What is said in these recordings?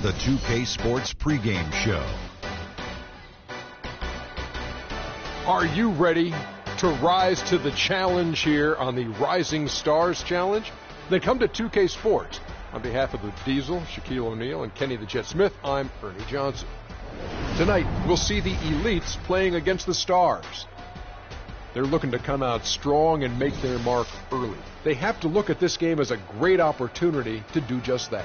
The 2K Sports pregame show. Are you ready to rise to the challenge here on the Rising Stars Challenge? Then come to 2K Sports. On behalf of the Diesel, Shaquille O'Neal, and Kenny the Jet Smith, I'm Ernie Johnson. Tonight, we'll see the elites playing against the stars. They're looking to come out strong and make their mark early. They have to look at this game as a great opportunity to do just that.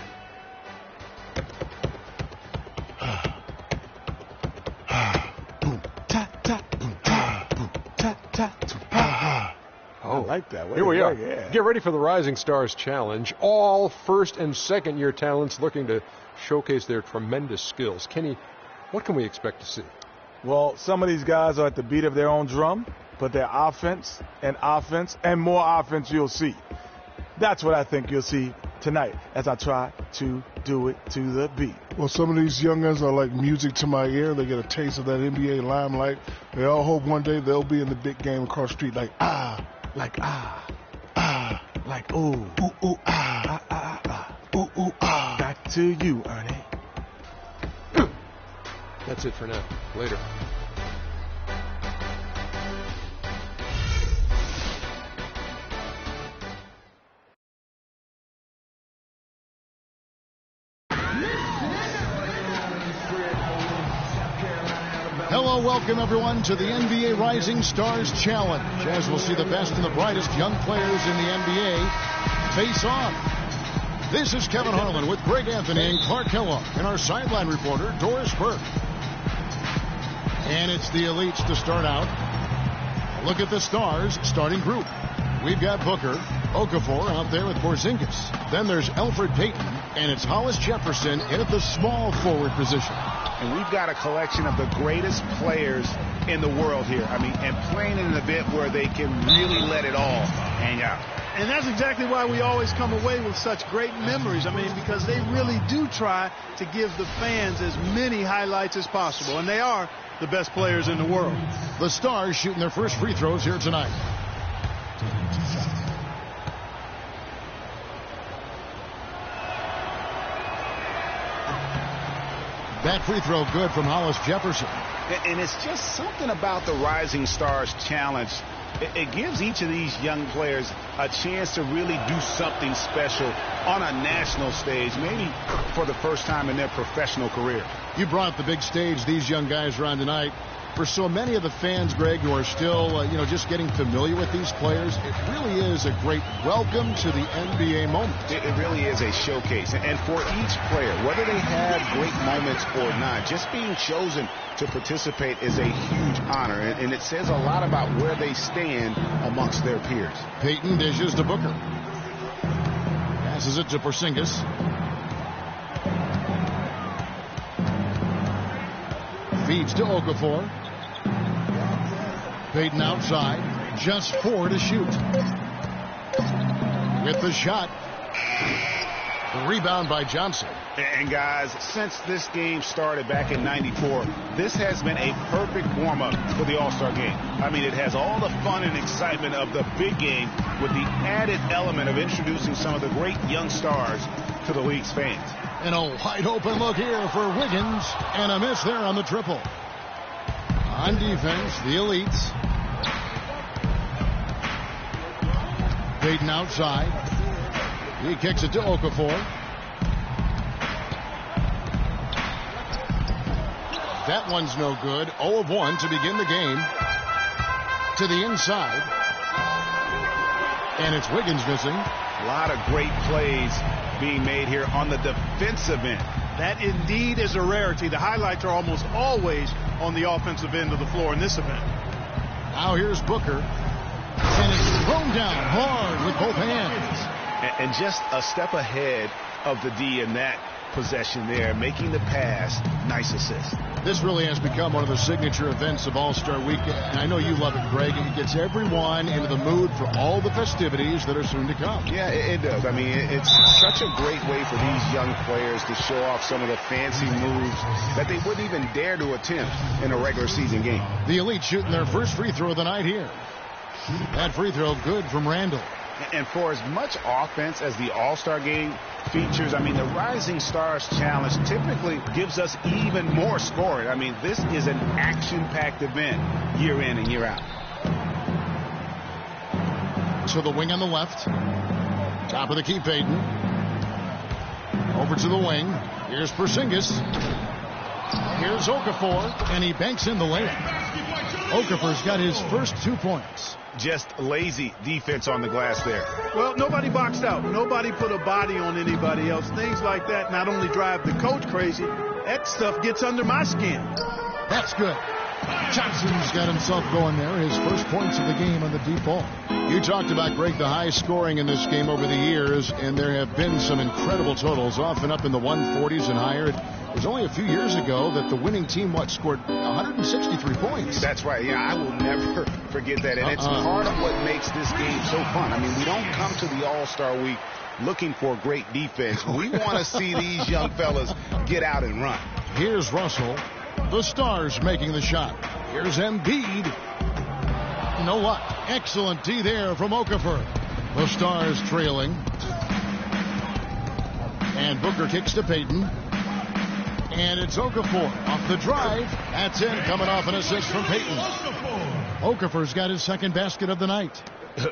I like that. Here we are. Yeah. Get ready for the Rising Stars Challenge. All first and second year talents looking to showcase their tremendous skills. Kenny, what can we expect to see? Well, some of these guys are at the beat of their own drum, but their offense and more offense you'll see. That's what I think you'll see tonight as I try to do it to the beat. Well, some of these young guys are like music to my ear. They get a taste of that NBA limelight. They all hope one day they'll be in the big game across the street like like ooh, ooh, ooh, ooh, ooh, Back to you, Ernie. That's it for now. Later. Hello, welcome everyone to the NBA Rising Stars Challenge, as we'll see the best and the brightest young players in the NBA face off. This is Kevin Harlan with Greg Anthony and Clark Kellogg and our sideline reporter, Doris Burke. And it's the elites to start out. Look at the Stars starting group. We've got Booker, Okafor out there with Porzingis. Then there's Elfrid Payton, and it's Hollis Jefferson in at the small forward position. And we've got a collection of the greatest players in the world here. I mean, and playing in an event where they can really let it all hang out. And that's exactly why we always come away with such great memories. I mean, because they really do try to give the fans as many highlights as possible. And they are the best players in the world. The Stars shooting their first free throws here tonight. That free throw good from Hollis Jefferson. And it's just something about the Rising Stars Challenge. It gives each of these young players a chance to really do something special on a national stage, maybe for the first time in their professional career. You brought up the big stage these young guys are on tonight. For so many of the fans, Greg, who are still, just getting familiar with these players, it really is a great welcome to the NBA moment. It really is a showcase. And for each player, whether they have great moments or not, just being chosen to participate is a huge honor. And it says a lot about where they stand amongst their peers. Payton dishes to Booker. Passes it to Porzingis. Feeds to Okafor. Payton outside, just 4 to shoot. With the shot. The rebound by Johnson. And guys, since this game started back in '94, this has been a perfect warm-up for the All-Star game. I mean, it has all the fun and excitement of the big game with the added element of introducing some of the great young stars to the league's fans. And a wide open look here for Wiggins, and a miss there on the triple. On defense, the elites. Payton outside. He kicks it to Okafor. That one's no good. 0 of 1 to begin the game. To the inside. And it's Wiggins missing. A lot of great plays being made here on the defensive end. That indeed is a rarity. The highlights are almost always on the offensive end of the floor in this event. Now here's Booker. And it's thrown down hard with both hands. And just a step ahead of the D in that possession there, making the pass. Nice assist. This really has become one of the signature events of All-Star Weekend. And I know you love it, Greg. It gets everyone into the mood for all the festivities that are soon to come. Yeah, it does. I mean, it's such a great way for these young players to show off some of the fancy moves that they wouldn't even dare to attempt in a regular season game. The Elite shooting their first free throw of the night here. That free throw good from Randall. And for as much offense as the All-Star game features, I mean, the Rising Stars Challenge typically gives us even more scoring. I mean, this is an action-packed event year in and year out. To the wing on the left. Top of the key, Payton. Over to the wing. Here's Porzingis. Here's Okafor, and he banks in the layup. Okafor's got his first 2 points. Just lazy defense on the glass there. Well, nobody boxed out. Nobody put a body on anybody else. Things like that not only drive the coach crazy, that stuff gets under my skin. That's good. Johnson's got himself going there. His first points of the game on the deep ball. You talked about, Greg, the high scoring in this game over the years, and there have been some incredible totals, often up in the 140s and higher. It was only a few years ago that the winning team, scored 163 points. That's right. Yeah, I will never forget that. And it's part of what makes this game so fun. I mean, we don't come to the All-Star week looking for great defense. We want to see these young fellas get out and run. Here's Russell. The Stars making the shot. Here's Embiid. No luck. Excellent D there from Okafor. The Stars trailing. And Booker kicks to Payton. And it's Okafor off the drive. That's in, coming off an assist from Payton. Okafor's got his second basket of the night.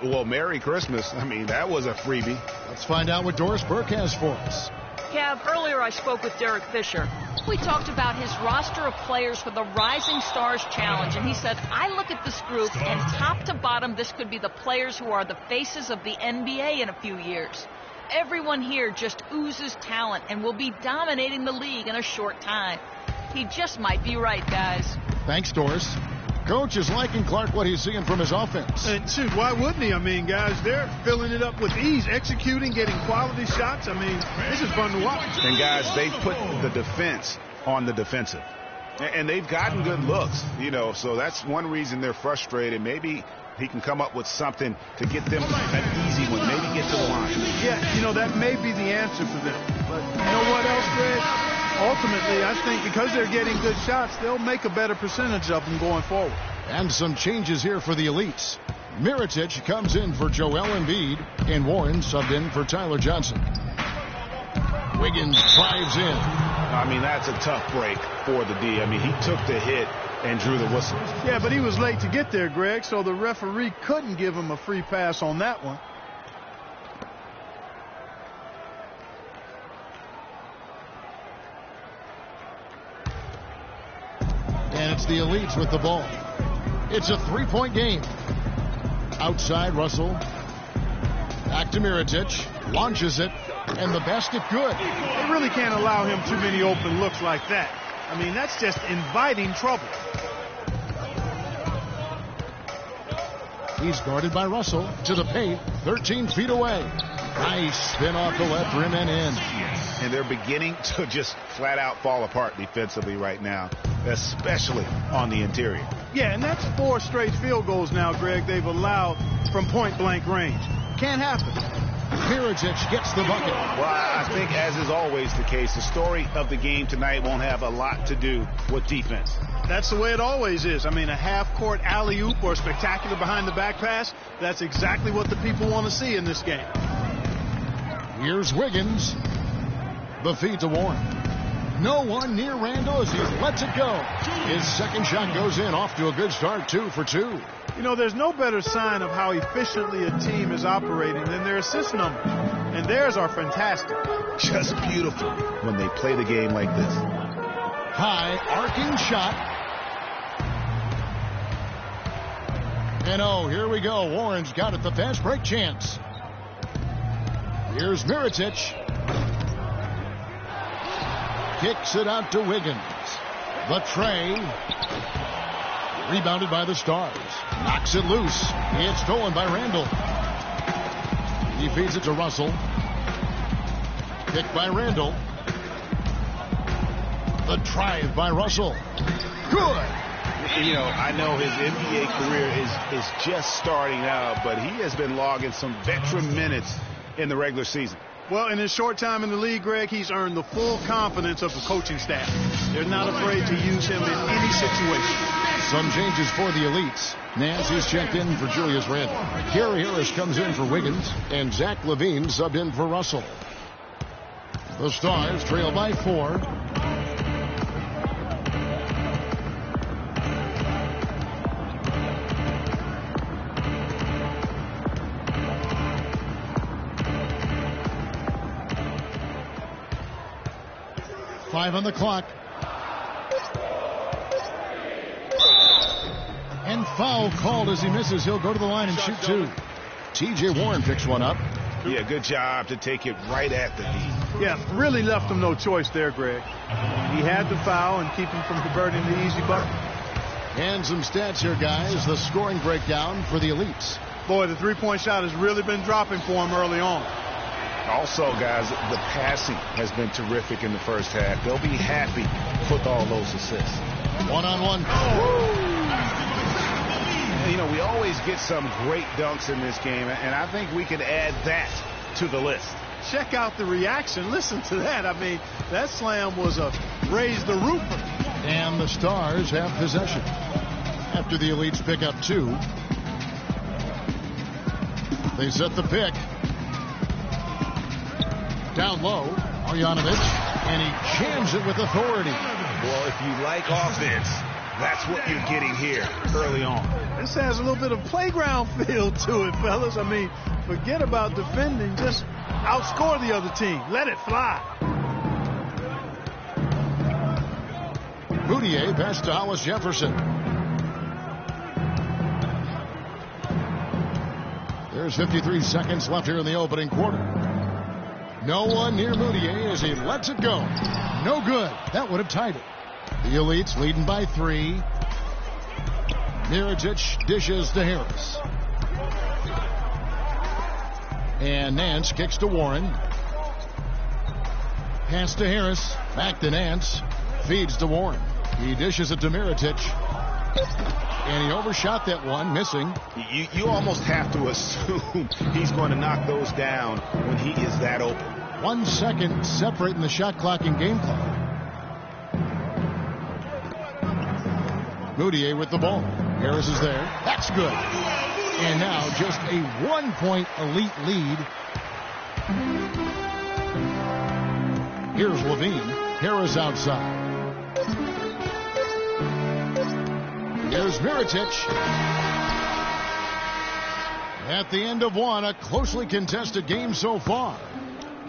Well, Merry Christmas. I mean, that was a freebie. Let's find out what Doris Burke has for us. Cav, earlier I spoke with Derek Fisher. We talked about his roster of players for the Rising Stars Challenge, and he said, I look at this group, and top to bottom, this could be the players who are the faces of the NBA in a few years. Everyone here just oozes talent and will be dominating the league in a short time. He just might be right, guys. Thanks, Doris. Coach is liking Clark what he's seeing from his offense. And shoot, why wouldn't he? I mean, guys, they're filling it up with ease, executing, getting quality shots. I mean, this is fun to watch. And guys, they put the defense on the defensive. And they've gotten good looks, so that's one reason they're frustrated. Maybe he can come up with something to get them an easy one, maybe get to the line. Yeah, that may be the answer for them. But you know what else, Greg? Ultimately, I think because they're getting good shots, they'll make a better percentage of them going forward. And some changes here for the elites. Mirotic comes in for Joel Embiid, and Warren subbed in for Tyler Johnson. Wiggins drives in. I mean, that's a tough break for the D. I mean, he took the hit and drew the whistle. Yeah, but he was late to get there, Greg, so the referee couldn't give him a free pass on that one. And it's the elites with the ball. It's a three-point game. Outside, Russell. Back to Mirotic. Launches it. And the basket good. They really can't allow him too many open looks like that. I mean, that's just inviting trouble. He's guarded by Russell to the paint, 13 feet away. Nice spin off the left rim and in. And they're beginning to just flat out fall apart defensively right now, especially on the interior. Yeah, and that's 4 straight field goals now, Greg, they've allowed from point-blank range. Can't happen. Mirotic gets the bucket. Well, I think, as is always the case, the story of the game tonight won't have a lot to do with defense. That's the way it always is. I mean, a half-court alley-oop or a spectacular behind-the-back pass, that's exactly what the people want to see in this game. Here's Wiggins. The feed to Warren. No one near Randall as he lets it go. His second shot goes in, off to a good start, 2 for 2. You know, there's no better sign of how efficiently a team is operating than their assist numbers. And theirs are fantastic. Just beautiful when they play the game like this. High arcing shot. And oh, here we go. Warren's got it, the fast break chance. Here's Mirotic. Kicks it out to Wiggins. The tray. Rebounded by the Stars. Knocks it loose. It's stolen by Randall. He feeds it to Russell. Kicked by Randall. The drive by Russell. Good. You know, I know his NBA career is just starting out, but he has been logging some veteran minutes in the regular season. Well, in his short time in the league, Greg, he's earned the full confidence of the coaching staff. They're not afraid to use him in any situation. Some changes for the elites. Nance is checked in for Julius Randle. Gary Harris comes in for Wiggins, and Zach LaVine subbed in for Russell. The Stars trail by 4. Five on the clock. And foul called as he misses. He'll go to the line and shoot 2. T.J. Warren picks one up. Yeah, good job to take it right at the D. Yeah, really left him no choice there, Greg. He had to foul and keep him from converting the easy bucket. And some stats here, guys. The scoring breakdown for the elites. Boy, the three-point shot has really been dropping for him early on. Also, guys, the passing has been terrific in the first half. They'll be happy with all those assists. One-on-one. You know, we always get some great dunks in this game, and I think we can add that to the list. Check out the reaction. Listen to that. I mean, that slam was a raise the roofer. And the Stars have possession. After the elites pick up 2. They set the pick. Down low, Marjanovic, and he jams it with authority. Well, if you like offense, that's what you're getting here early on. This has a little bit of playground feel to it, fellas. I mean, forget about defending. Just outscore the other team. Let it fly. Moutier pass to Hollis Jefferson. There's 53 seconds left here in the opening quarter. No one near Moutier as he lets it go. No good. That would have tied it. The elites leading by 3. Mirotic dishes to Harris. And Nance kicks to Warren. Pass to Harris. Back to Nance. Feeds to Warren. He dishes it to Mirotic. And he overshot that one, missing. You almost have to assume he's going to knock those down when he is that open. 1 second separating the shot clock and game clock. Moutier with the ball. Harris is there. That's good. And now just a 1-point elite lead. Here's LaVine. Harris outside. Here's Mirotic. At the end of 1, a closely contested game so far.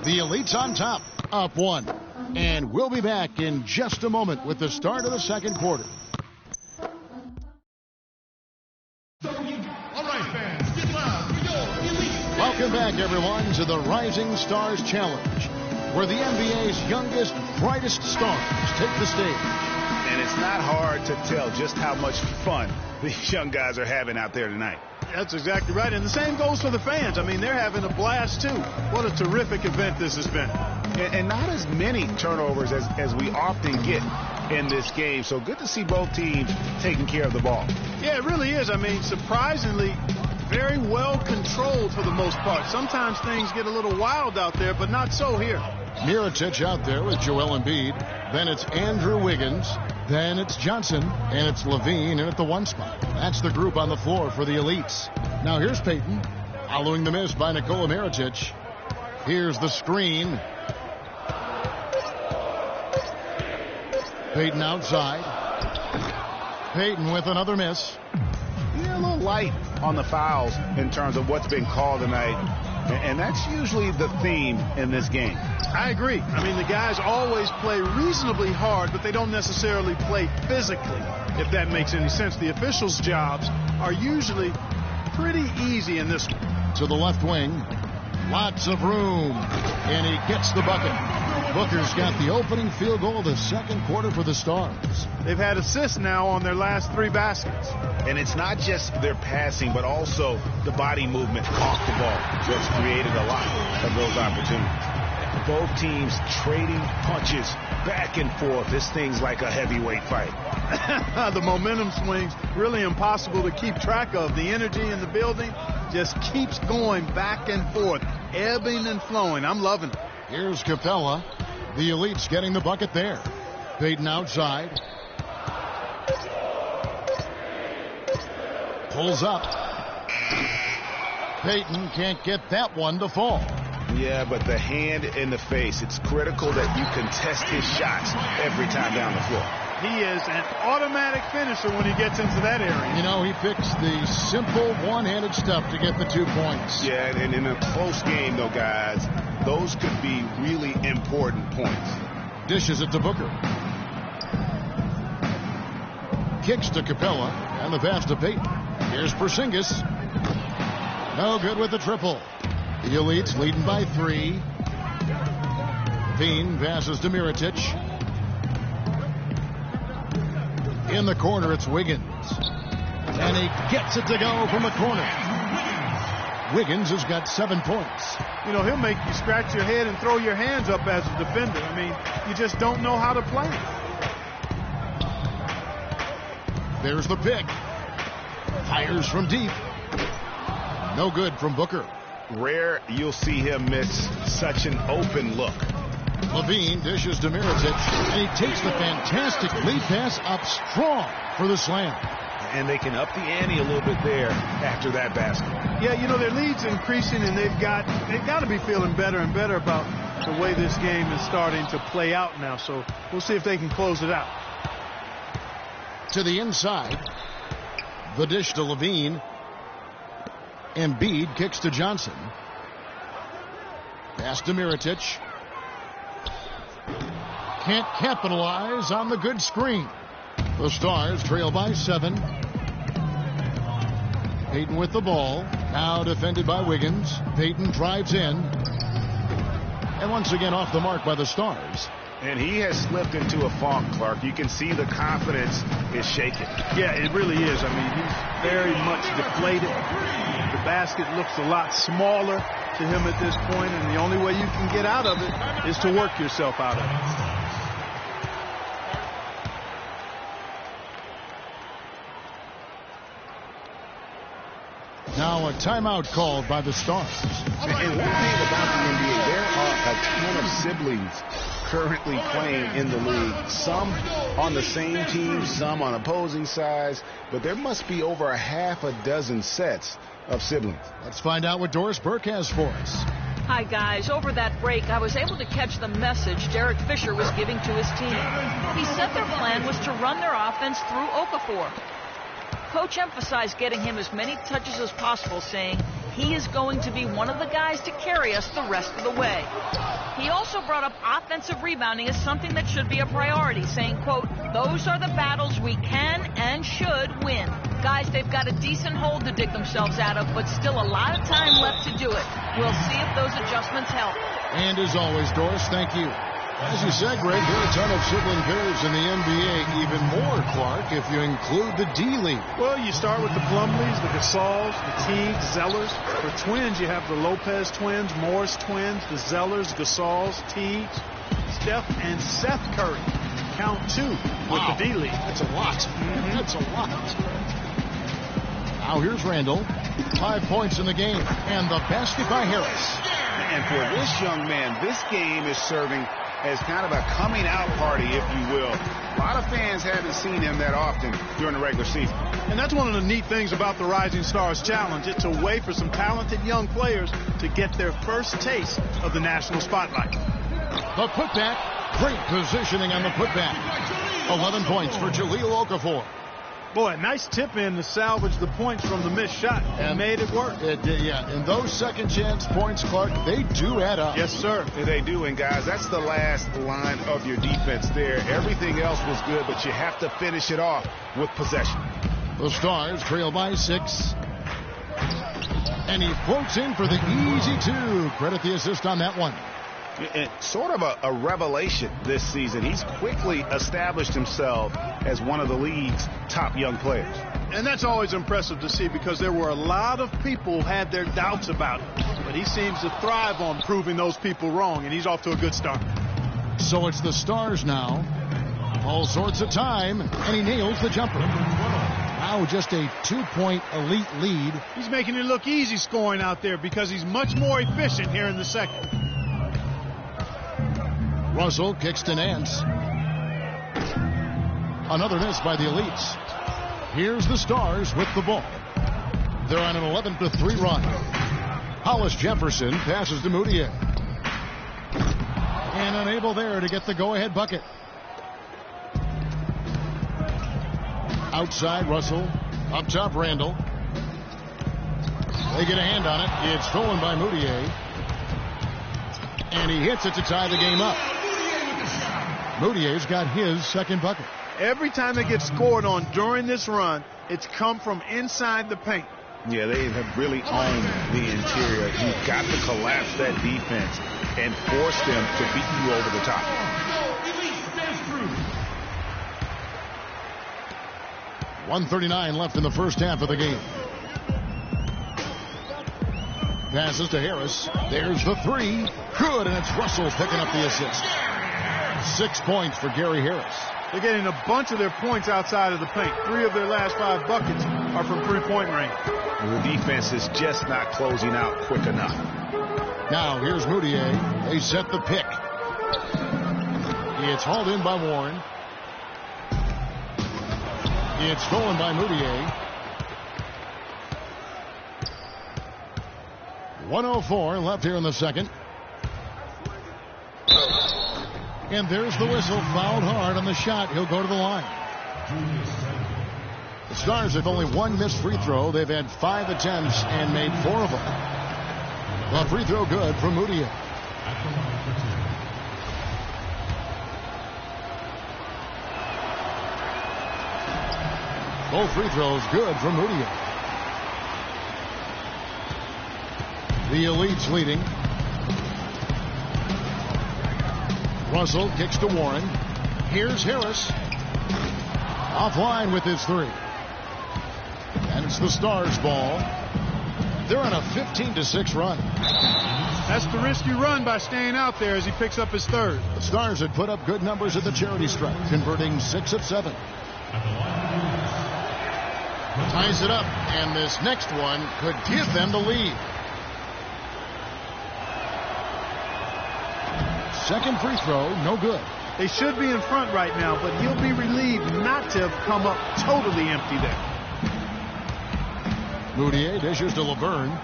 The elites on top, up 1. And we'll be back in just a moment with the start of the second quarter. Welcome back, everyone, to the Rising Stars Challenge, where the NBA's youngest, brightest stars take the stage. And it's not hard to tell just how much fun these young guys are having out there tonight. That's exactly right. And the same goes for the fans. I mean, they're having a blast, too. What a terrific event this has been. And not as many turnovers as we often get in this game. So good to see both teams taking care of the ball. Yeah, it really is. I mean, surprisingly, very well controlled for the most part. Sometimes things get a little wild out there, but not so here. Mirotic out there with Joel Embiid. Then it's Andrew Wiggins. Then it's Johnson. And it's LaVine in at the 1 spot. That's the group on the floor for the elites. Now here's Payton. Following the miss by Nikola Mirotic. Here's the screen. Payton outside. Payton with another miss. Yeah, a little light on the fouls in terms of what's been called tonight. And that's usually the theme in this game. I agree. I mean, the guys always play reasonably hard, but they don't necessarily play physically, if that makes any sense. The officials' jobs are usually pretty easy in this one. To the left wing. Lots of room. And he gets the bucket. Booker's got the opening field goal of the second quarter for the Stars. They've had assists now on their last 3 baskets. And it's not just their passing, but also the body movement off the ball that's created a lot of those opportunities. Both teams trading punches back and forth. This thing's like a heavyweight fight. The momentum swings really impossible to keep track of. The energy in the building just keeps going back and forth, ebbing and flowing. I'm loving it. Here's Capella. The elites getting the bucket there. Payton outside. Pulls up. Payton can't get that one to fall. Yeah, but the hand in the face, it's critical that you contest his shots every time down the floor. He is an automatic finisher when he gets into that area. You know, he picks the simple one-handed stuff to get the 2 points. Yeah, and in a close game, though, guys, those could be really important points. Dishes it to Booker. Kicks to Capella, and the pass to Payton. Here's Porzingis. No good with the triple. The Elites leading by 3. Veen passes to Mirotic. In the corner, it's Wiggins. And he gets it to go from the corner. Wiggins has got 7 points. You know, he'll make you scratch your head and throw your hands up as a defender. I mean, you just don't know how to play. There's the pick. Fires from deep. No good from Booker. Rare you'll see him miss such an open look. Levine dishes to Mirotic, and he takes the fantastic lead pass up strong for the slam. And they can up the ante a little bit there after that basket. Yeah, you know, their lead's increasing, and they've got to be feeling better and better about the way this game is starting to play out now. So we'll see if they can close it out. To the inside. The dish to Levine. Embiid kicks to Johnson. Pass to Mirotic. Can't capitalize on the good screen. The Stars trail by 7. Payton with the ball. Now defended by Wiggins. Payton drives in. And once again off the mark by the Stars. And he has slipped into a funk, Clark. You can see the confidence is shaken. Yeah, it really is. I mean, he's very much deflated. The basket looks a lot smaller to him at this point, and the only way you can get out of it is to work yourself out of it. Now a timeout called by the Stars. And one thing about the NBA, there are a ton of siblings currently playing in the league. Some on the same team, some on opposing sides, but there must be over a half a dozen sets of siblings. Let's find out what Doris Burke has for us. Hi, guys. Over that break, I was able to catch the message Derek Fisher was giving to his team. He said their plan was to run their offense through Okafor. Coach emphasized getting him as many touches as possible, saying he is going to be one of the guys to carry us the rest of the way. He also brought up offensive rebounding as something that should be a priority, saying, quote, those are the battles we can and should win. Guys, they've got a decent hole to dig themselves out of, but still a lot of time left to do it. We'll see if those adjustments help. And as always, Doris, thank you. As you said, Greg, there are a ton of sibling pairs in the NBA, even more, Clark, if you include the D-League. Well, you start with the Plumlees, the Gasols, the Teagues, Zellers. For twins, you have the Lopez twins, Morris twins, the Zellers, Gasols, Teagues, Steph, and Seth Curry. Count 2 with the D-League. That's a lot. That's a lot. Now here's Randall. 5 points in the game, and the basket by Harris. And for this young man, this game is serving as kind of a coming out party, if you will. A lot of fans haven't seen him that often during the regular season. And that's one of the neat things about the Rising Stars Challenge. It's a way for some talented young players to get their first taste of the national spotlight. The putback, great positioning on the putback. 11 points for Jahlil Okafor. Boy, nice tip in to salvage the points from the missed shot and made it work. Yeah, and those second chance points, Clark, they do add up. Yes, sir. They do, and guys, that's the last line of your defense there. Everything else was good, but you have to finish it off with possession. The Stars trail by 6. And he floats in for the easy 2. Credit the assist on that one. It's sort of a revelation this season. He's quickly established himself as one of the league's top young players. And that's always impressive to see because there were a lot of people who had their doubts about him. But he seems to thrive on proving those people wrong, and he's off to a good start. So it's the Stars now. All sorts of time, and he nails the jumper. Now just a 2-point elite lead. He's making it look easy scoring out there because he's much more efficient here in the second. Russell kicks to Nance. Another miss by the Elites. Here's the Stars with the ball. They're on an 11-3 run. Hollis Jefferson passes to Moutier. And unable there to get the go-ahead bucket. Outside Russell. Up top Randall. They get a hand on it. It's stolen by Moutier. And he hits it to tie the game up. Moutier's got his second bucket. Every time they get scored on during this run, it's come from inside the paint. Yeah, they have really owned the interior. You've got to collapse that defense and force them to beat you over the top. 1:39 left in the first half of the game. Passes to Harris. There's the three. Good, and it's Russell picking up the assist. 6 points for Gary Harris. They're getting a bunch of their points outside of the paint. 3 of their last 5 buckets are from three-point range. The defense is just not closing out quick enough. Now here's Moutier. They set the pick. It's hauled in by Warren. It's stolen by Moutier. 1:04 left here in the second. And there's the whistle. Fouled hard on the shot. He'll go to the line. The Stars have only 1 missed free throw. They've had 5 attempts and made 4 of them. Well, free throw good from Moutier. Both free throws good from Moutier. The Elites leading. Russell kicks to Warren. Here's Harris. Offline with his 3. And it's the Stars' ball. They're on a 15-6 run. That's the risky run by staying out there as he picks up his 3rd. The Stars had put up good numbers at the charity stripe, converting 6 of 7. Ties it up, and this next one could give them the lead. Second free throw, no good. They should be in front right now, but he'll be relieved not to have come up totally empty there. Moutier dishes to Laverne.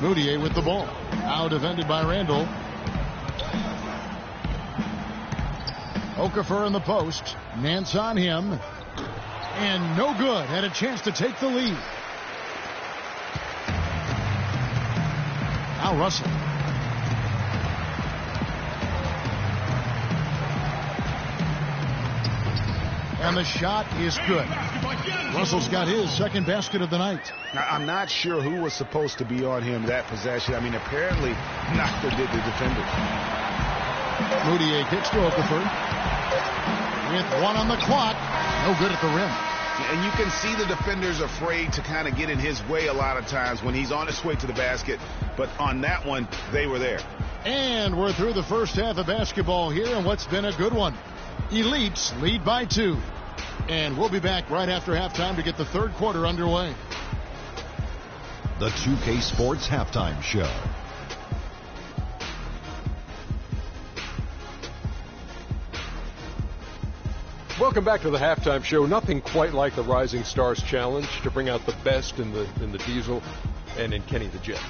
Moutier with the ball. Now defended by Randall. Okafor in the post. Nance on him. And no good. Had a chance to take the lead. Now Russell. And the shot is good. Russell's got his second basket of the night. Now, I'm not sure who was supposed to be on him that possession. I mean, apparently, neither did the defender. Moutier kicks to Okafor. With 1 on the clock. No good at the rim. And you can see the defender's afraid to kind of get in his way a lot of times when he's on his way to the basket. But on that one, they were there. And we're through the first half of basketball here, and what's been a good one. Elites lead by 2. And we'll be back right after halftime to get the third quarter underway. The 2K Sports Halftime Show. Welcome back to the halftime show. Nothing quite like the Rising Stars Challenge to bring out the best in the Diesel and in Kenny the Jet.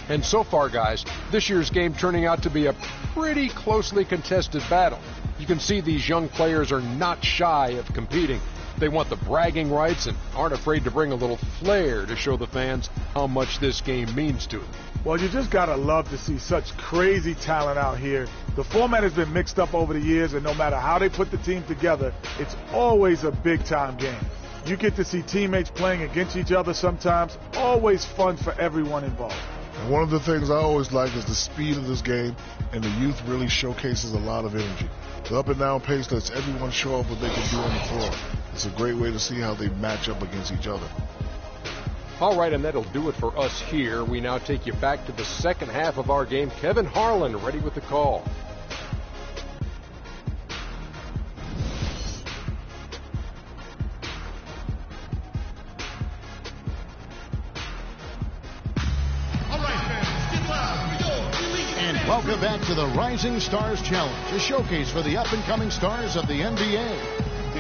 And so far, guys, this year's game turning out to be a pretty closely contested battle. You can see these young players are not shy of competing. They want the bragging rights and aren't afraid to bring a little flair to show the fans how much this game means to them. Well, you just got to love to see such crazy talent out here. The format has been mixed up over the years, and no matter how they put the team together, it's always a big-time game. You get to see teammates playing against each other sometimes. Always fun for everyone involved. And one of the things I always like is the speed of this game, and the youth really showcases a lot of energy. The up-and-down pace lets everyone show up what they can do on the floor. It's a great way to see how they match up against each other. All right, and that'll do it for us here. We now take you back to the second half of our game. Kevin Harlan ready with the call. And welcome back to the Rising Stars Challenge, a showcase for the up-and-coming stars of the NBA.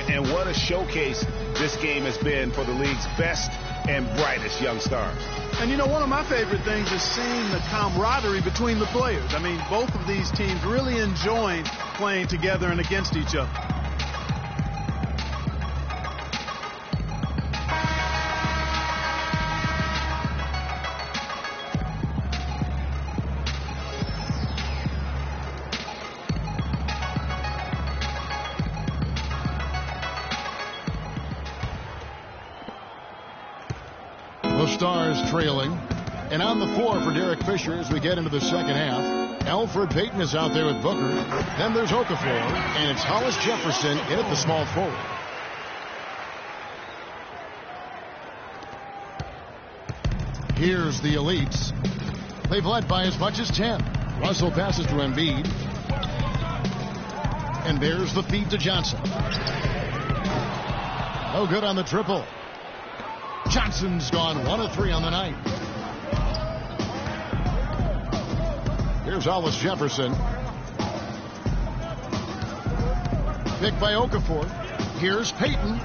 And what a showcase this game has been for the league's best and brightest young stars. And you know, one of my favorite things is seeing the camaraderie between the players. I mean, both of these teams really enjoying playing together and against each other. Stars trailing, and on the floor for Derek Fisher as we get into the second half. Alfred Payton is out there with Booker. Then there's Okafor, and it's Hollis Jefferson in at the small forward. Here's the elites. They've led by as much as 10. Russell passes to Embiid, and there's the feed to Johnson. No good on the triple. Johnson's gone 1 of 3 on the night. Here's Hollis Jefferson. Picked by Okafor. Here's Payton.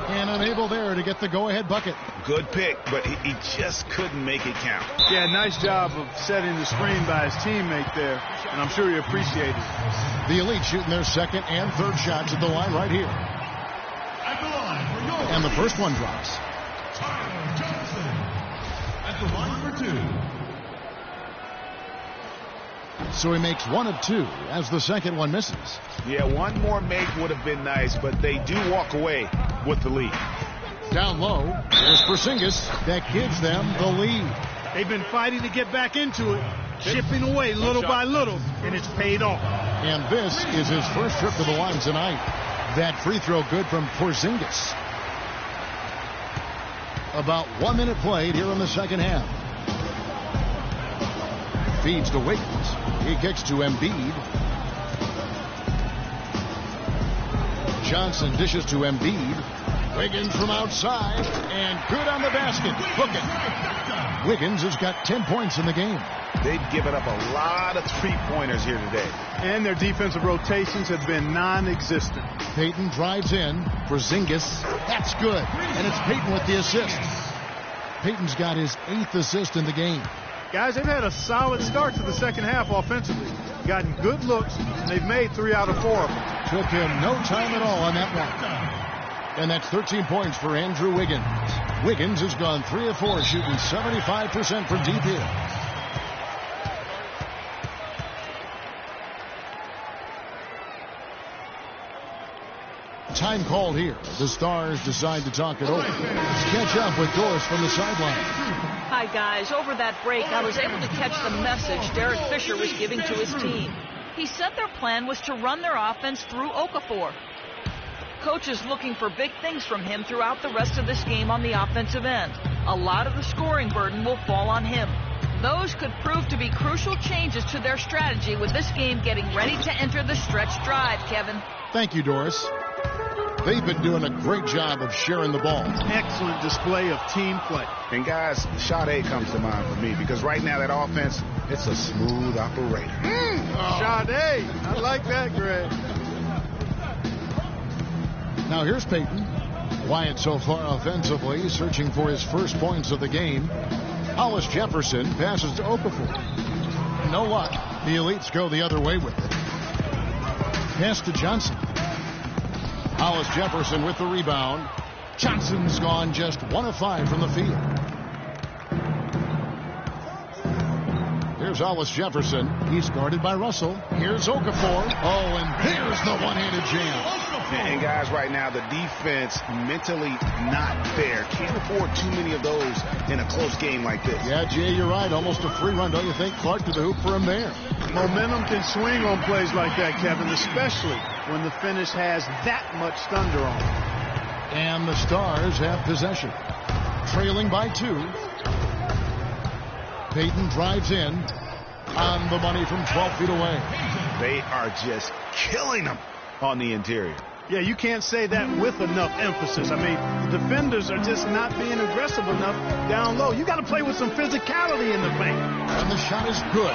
And unable there to get the go-ahead bucket. Good pick, but he just couldn't make it count. Yeah, nice job of setting the screen by his teammate there, and I'm sure he appreciated it. The Elite shooting their second and third shots at the line right here. And the first one drops. At the line for 2. So he makes 1 of 2 as the second one misses. Yeah, one more make would have been nice, but they do walk away with the lead. Down low, there's Porzingis that gives them the lead. They've been fighting to get back into it, chipping away little by little, and it's paid off. And this is his first trip to the line tonight. That free throw good from Porzingis. About 1 minute played here in the second half. Feeds to Wiggins. He kicks to Embiid. Johnson dishes to Embiid. Wiggins from outside. And good on the basket. Book it. Wiggins has got 10 points in the game. They've given up a lot of three-pointers here today. And their defensive rotations have been non-existent. Payton drives in. Porzingis. That's good. And it's Payton with the assist. Payton's got his 8th assist in the game. Guys, they've had a solid start to the second half offensively. Gotten good looks, and they've made 3 out of 4 of them. Took him no time at all on that one. And that's 13 points for Andrew Wiggins. Wiggins has gone 3 of 4, shooting 75% from deep here. Time called here. The Stars decide to talk it over. Let's catch up with Doris from the sideline. Hi, guys. Over that break, I was able to catch the message Derek Fisher was giving to his team. He said their plan was to run their offense through Okafor. Coach is looking for big things from him throughout the rest of this game on the offensive end. A lot of the scoring burden will fall on him. Those could prove to be crucial changes to their strategy with this game getting ready to enter the stretch drive, Kevin. Thank you, Doris. They've been doing a great job of sharing the ball. Excellent display of team play. And guys, Sade comes to mind for me because right now that offense, it's a smooth operator. Sade, I like that, Greg. Now here's Payton. Quiet so far offensively, searching for his first points of the game. Hollis Jefferson passes to Okafor. No luck. The Elites go the other way with it. Pass to Johnson. Hollis Jefferson with the rebound. Johnson's gone just 1 of 5 from the field. Here's Hollis Jefferson. He's guarded by Russell. Here's Okafor. Oh, and there's the one-handed jam. And guys, right now, the defense mentally not there. Can't afford too many of those in a close game like this. Yeah, Jay, you're right. Almost a free run, don't you think? Clark to the hoop for him there. Momentum can swing on plays like that, Kevin, especially when the finish has that much thunder on it. And the Stars have possession. Trailing by 2. Payton drives in on the money from 12 feet away. They are just killing them on the interior. Yeah, you can't say that with enough emphasis. I mean, defenders are just not being aggressive enough down low. You got to play with some physicality in the paint. And the shot is good.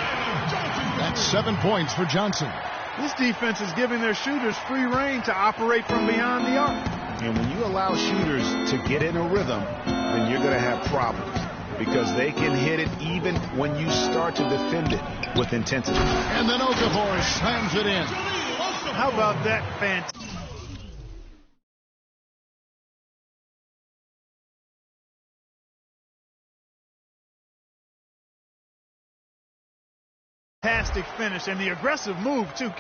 That's 7 points for Johnson. This defense is giving their shooters free rein to operate from behind the arc. And when you allow shooters to get in a rhythm, then you're going to have problems, because they can hit it even when you start to defend it with intensity. And then Okafor slams it in. How about that fantastic finish and the aggressive move too.